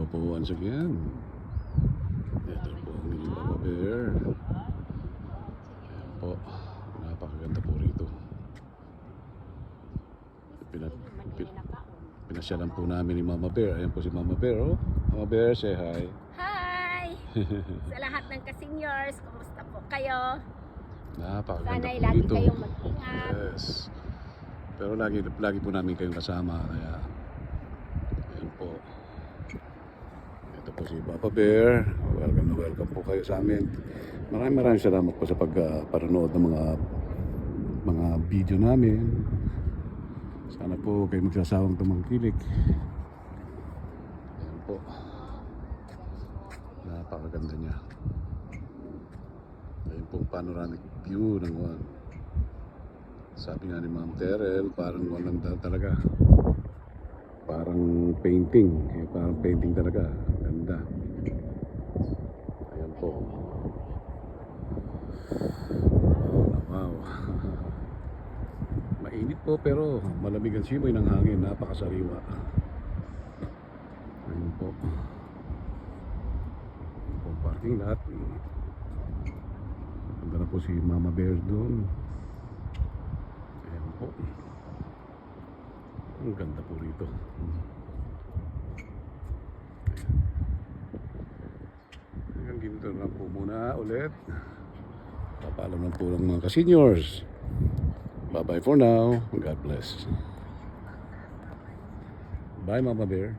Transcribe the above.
Hello po once again. Ito po ang inyong Papa Bear. Ayan po. Napakaganda po rito. Pinasyalan po namin ni Mama Bear. Ayan po si Mama Bear. Oh. Mama Bear, say hi. Hi! Sa lahat ng ka-seniors, kumusta po kayo? Napakaganda Sana'y po lagi rito. kayong mag-ingat. Yes. Pero lagi po namin kayong kasama. Kaya ayan po. Ito po si Papa Bear. Welcome na welcome po kayo sa amin. Maraming salamat po sa pagpanood ng mga video namin. Sana po kayo magsasawang tumangkilik. Ayan po. Napakaganda niya. Ayan po panoramic view ng Juan. Sabi nga ni Ma'am Terrell, parang walang talaga. Parang painting. Parang painting talaga. Ganda. Ayan po. Wow. Mainit po pero malamig ang simoy ng hangin. Napakasariwa. Ayan po. Ayan po ang parking lot. Ganda na po si Mama Bear doon. Ayan po. Ang ganda po rito. Hanggang ginto na po muna ulit. Papaalam lang po ng mga ka-seniors. Bye bye for now. God bless. Bye Mama Bear.